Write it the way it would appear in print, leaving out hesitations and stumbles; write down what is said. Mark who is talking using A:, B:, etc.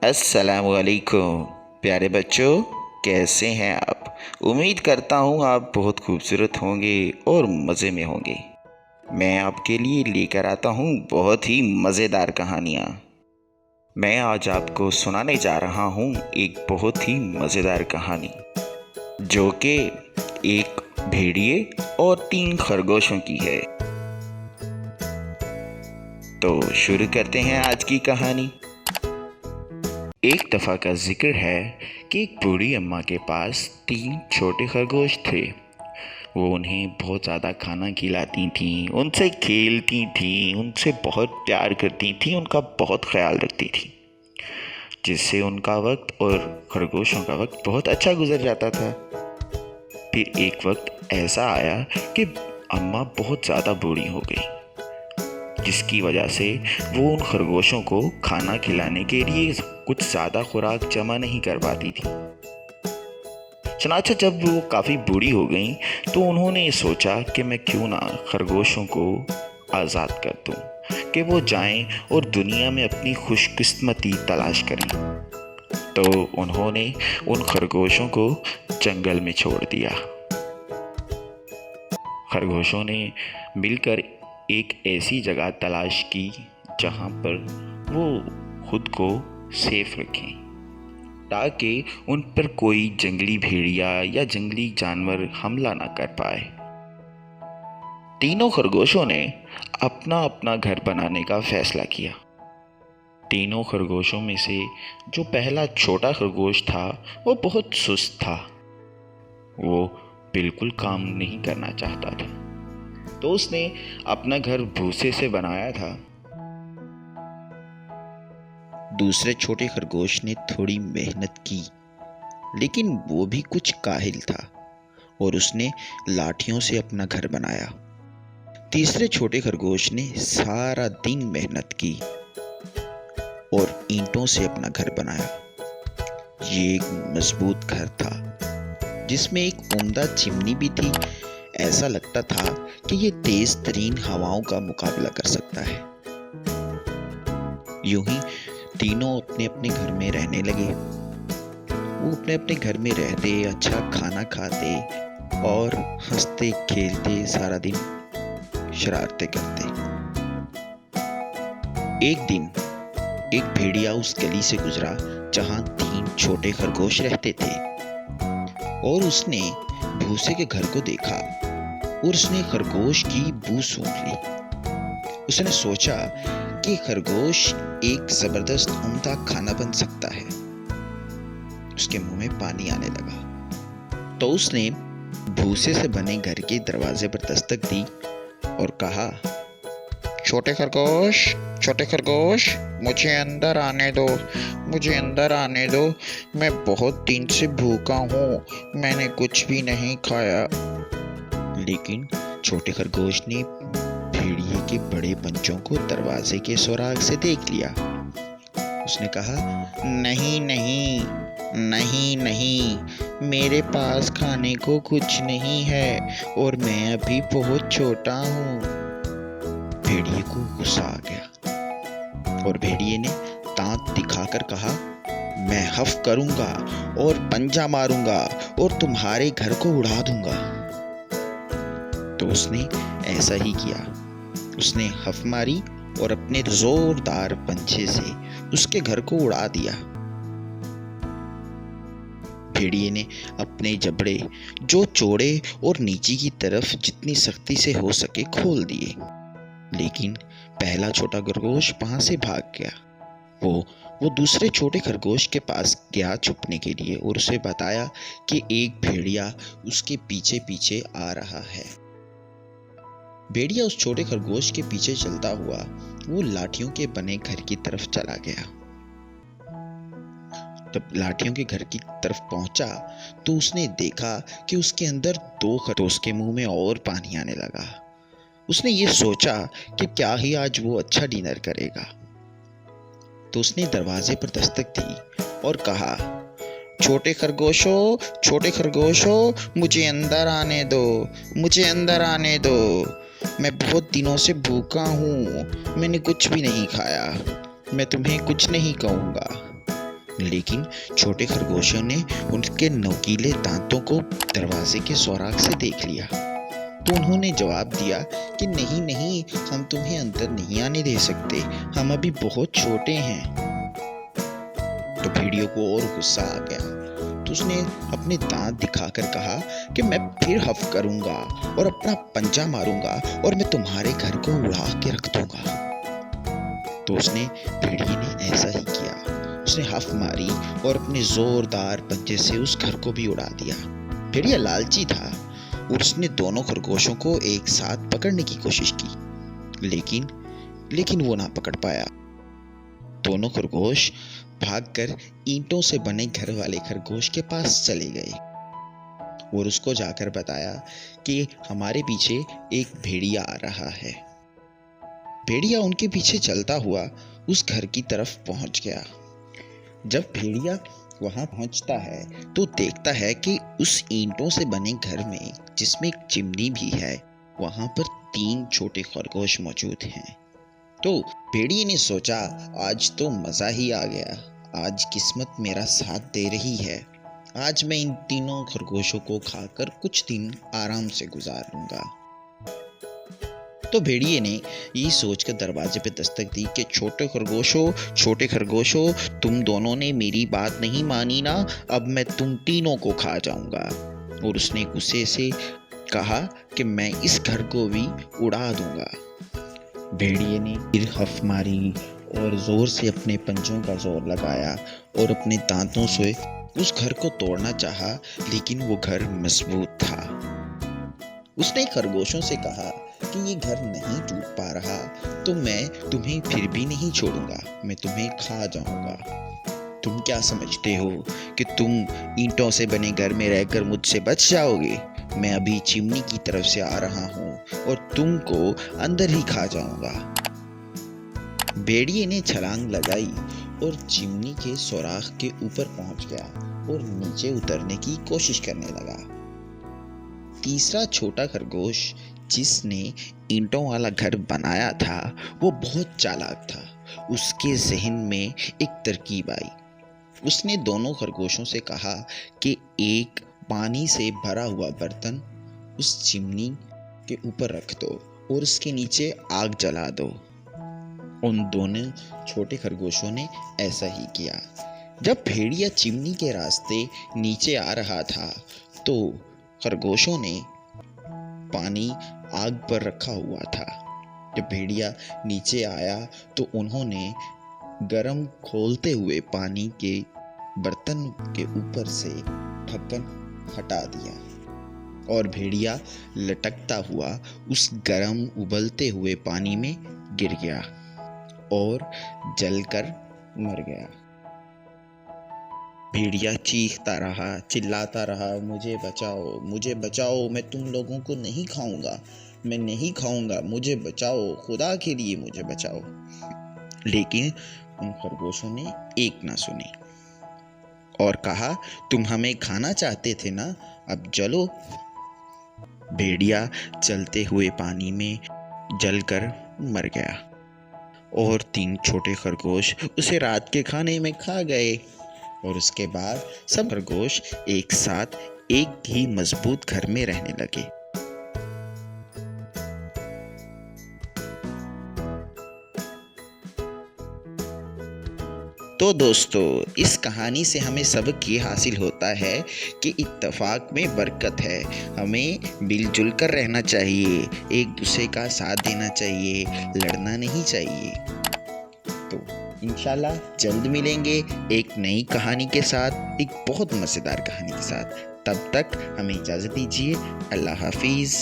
A: अस्सलामुअलैकुम प्यारे बच्चों, कैसे हैं आप। उम्मीद करता हूँ आप बहुत खूबसूरत होंगे और मज़े में होंगे। मैं आपके लिए लेकर आता हूँ बहुत ही मज़ेदार कहानियाँ। मैं आज आपको सुनाने जा रहा हूँ एक बहुत ही मज़ेदार कहानी, जो कि एक भेड़िए और 3 खरगोशों की है। तो शुरू करते हैं आज की कहानी। एक दफ़ा का जिक्र है कि एक बूढ़ी अम्मा के पास 3 छोटे खरगोश थे। वो उन्हें बहुत ज़्यादा खाना खिलाती थीं, उनसे खेलती थीं, उनसे बहुत प्यार करती थीं, उनका बहुत ख्याल रखती थीं, जिससे उनका वक्त और खरगोशों का वक्त बहुत अच्छा गुजर जाता था। फिर एक वक्त ऐसा आया कि अम्मा बहुत ज़्यादा बूढ़ी हो गई, जिसकी वजह से वो उन खरगोशों को खाना खिलाने के लिए कुछ ज़्यादा खुराक जमा नहीं कर पाती थी। चनाचा जब वो काफ़ी बूढ़ी हो गई तो उन्होंने सोचा कि मैं क्यों ना खरगोशों को आज़ाद कर दूं, कि वो जाएं और दुनिया में अपनी खुशकिस्मती तलाश करें। तो उन्होंने उन खरगोशों को जंगल में छोड़ दिया। खरगोशों ने मिलकर एक ऐसी जगह तलाश की जहां पर वो खुद को सेफ रखें, ताकि उन पर कोई जंगली भेड़िया या जंगली जानवर हमला ना कर पाए। तीनों खरगोशों ने अपना अपना घर बनाने का फैसला किया। तीनों खरगोशों में से जो पहला छोटा खरगोश था वो बहुत सुस्त था। वो बिल्कुल काम नहीं करना चाहता था, तो उसने अपना घर भूसे से बनाया था। दूसरे छोटे खरगोश ने थोड़ी मेहनत की, लेकिन वो भी कुछ काहिल था और उसने लाठियों से अपना घर बनाया। तीसरे छोटे खरगोश ने सारा दिन मेहनत की और ईंटों से अपना घर बनाया। ये एक मजबूत घर था, जिसमें एक उम्दा चिमनी भी थी। ऐसा लगता था कि ये तेज तरीन हवाओं का मुकाबला कर सकता है। यूं ही तीनों अपने अपने घर में रहने लगे। वो अपने अपने घर में रहते, अच्छा खाना खाते और हंसते खेलते सारा दिन शरारतें करते। एक दिन एक भेड़िया उस गली से गुजरा जहां 3 छोटे खरगोश रहते थे, और उसने भूसे के घर को देखा और उसने खरगोश की बू सूंघ ली। उसने सोचा कि खरगोश एक जबरदस्त उम्दा खाना बन सकता है। उसके मुंह में पानी आने लगा, तो उसने भूसे से बने घर के दरवाजे पर दस्तक दी और कहा, छोटे खरगोश, मुझे अंदर आने दो, मुझे अंदर आने दो। मैं बहुत दिन से भूखा हूँ, मैंने कुछ भी नहीं खाया। लेकिन छोटे खरगोश ने भेड़िए के बड़े पंजों को दरवाजे के सुराग से देख लिया। उसने कहा, नहीं नहीं नहीं नहीं, मेरे पास खाने को कुछ नहीं है और मैं अभी बहुत छोटा हूँ। भेड़िए को गुस्सा आ गया और भेड़िए ने दांत दिखाकर कहा, मैं हफ करूंगा और पंजा मारूंगा और तुम्हारे घर को उड़ा दूंगा। तो उसने ऐसा ही किया। उसने हफ मारी और अपने जोरदार पंजे से उसके घर को उड़ा दिया। भेड़िए ने अपने जबड़े, जो चौड़े और नीचे की तरफ जितनी सख्ती से हो सके, खोल दिए। लेकिन पहला छोटा खरगोश वहां से भाग गया। वो दूसरे छोटे खरगोश के पास गया छुपने के लिए और उसे बताया कि एक भेड़िया उसके पीछे पीछे आ रहा है। भेड़िया उस छोटे खरगोश के पीछे चलता हुआ वो लाठियों के बने घर की तरफ चला गया। जब लाठियों के घर की तरफ पहुंचा तो उसने देखा कि उसके अंदर 2 खरगोश के मुंह में और पानी आने लगा। उसने ये सोचा कि क्या ही आज वो अच्छा डिनर करेगा। तो उसने दरवाजे पर दस्तक दी और कहा, छोटे खरगोशों, मुझे अंदर आने दो, मुझे अंदर आने दो। मैं बहुत दिनों से भूखा हूँ, मैंने कुछ भी नहीं खाया, मैं तुम्हें कुछ नहीं कहूँगा। लेकिन छोटे खरगोशों ने उनके नोकीले दांतों को दरवाजे के सुराख से देख लिया, तो उन्होंने जवाब दिया कि नहीं नहीं, हम तुम्हें अंदर नहीं आने दे सकते, हम अभी बहुत छोटे हैं। तो भेड़ियों को और गुस्सा आ गया, तो उसने अपने दांत दिखाकर कहा कि मैं फिर हफ करूंगा और अपना पंजा मारूंगा और मैं तुम्हारे घर को उड़ा के रख दूंगा। तो उसने भेड़िए ने ऐसा ही किया, उसने हफ मारी और अपने जोरदार पंजे से उस घर को भी उड़ा दिया। भेड़िया लालची था और उसने दोनों खरगोशों को एक साथ पकड़ने की कोशिश की, लेकिन वो ना पकड़ पाया। दोनों खरगोश भागकर ईंटों से बने घर वाले खरगोश के पास चले गए और उसको जाकर बताया कि हमारे पीछे एक भेड़िया आ रहा है। भेड़िया उनके पीछे चलता हुआ उस घर की तरफ पहुंच गया। जब भेड़िया वहां पहुंचता है तो देखता है कि उस ईंटों से बने घर में, जिसमें एक चिमनी भी है, वहां पर 3 छोटे खरगोश मौजूद हैं। तो भेड़िए ने सोचा, आज तो मजा ही आ गया, आज किस्मत मेरा साथ दे रही है, आज मैं इन तीनों खरगोशों को खाकर कुछ दिन आराम से गुजार लूंगा। तो भेड़िए ने ये सोचकर दरवाजे पे दस्तक दी कि छोटे खरगोशों, तुम दोनों ने मेरी बात नहीं मानी ना, अब मैं तुम तीनों को खा जाऊंगा। और उसने गुस्से से कहा कि मैं इस घर को भी उड़ा दूंगा। भेड़िए ने फिर हफ मारी और जोर से अपने पंजों का जोर लगाया और अपने दांतों से उस घर को तोड़ना चाहा, लेकिन वो घर मजबूत था। उसने खरगोशों से कहा कि ये घर नहीं टूट पा रहा तो मैं तुम्हें फिर भी नहीं छोड़ूंगा, मैं तुम्हें खा जाऊंगा। तुम क्या समझते हो कि तुम ईंटों से बने घर में रहकर मुझसे बच जाओगे? मैं अभी चिमनी की तरफ से आ रहा हूँ और तुमको अंदर ही खा जाऊंगा। भेड़िए ने छलांग लगाई और चिमनी के सुराख के ऊपर पहुंच गया और नीचे उतरने की कोशिश करने लगा। तीसरा छोटा खरगोश, जिसने ईंटों वाला घर बनाया था, वो बहुत चालाक था। उसके जहन में एक तरकीब आई। उसने दोनों खरगोशों से कहा कि एक पानी से भरा हुआ बर्तन उस चिमनी के ऊपर रख दो और उसके नीचे आग जला दो। उन दोनों छोटे खरगोशों ने ऐसा ही किया। जब भेड़िया चिमनी के रास्ते नीचे आ रहा था तो खरगोशों ने पानी आग पर रखा हुआ था। जब भेड़िया नीचे आया तो उन्होंने गरम खोलते हुए पानी के बर्तन के ऊपर से ढक्कन हटा दिया और भेड़िया लटकता हुआ उस गरम उबलते हुए पानी में गिर गया और जलकर मर गया। भेड़िया चीखता रहा, चिल्लाता रहा, मुझे बचाओ, मुझे बचाओ, मैं तुम लोगों को नहीं खाऊंगा, मैं नहीं खाऊंगा, मुझे बचाओ, खुदा के लिए मुझे बचाओ। लेकिन उन खरगोशों ने एक ना सुनी और कहा, तुम हमें खाना चाहते थे ना, अब जलो। भेड़िया चलते हुए पानी में जलकर मर गया और 3 छोटे खरगोश उसे रात के खाने में खा गए। और उसके बाद सब खरगोश एक साथ एक ही मजबूत घर में रहने लगे। तो दोस्तों, इस कहानी से हमें सबक ये हासिल होता है कि इत्तेफाक में बरकत है। हमें मिलजुल कर रहना चाहिए, एक दूसरे का साथ देना चाहिए, लड़ना नहीं चाहिए। तो इंशाल्लाह जल्द मिलेंगे एक नई कहानी के साथ, एक बहुत मज़ेदार कहानी के साथ। तब तक हमें इजाज़त दीजिए। अल्लाह हाफिज़।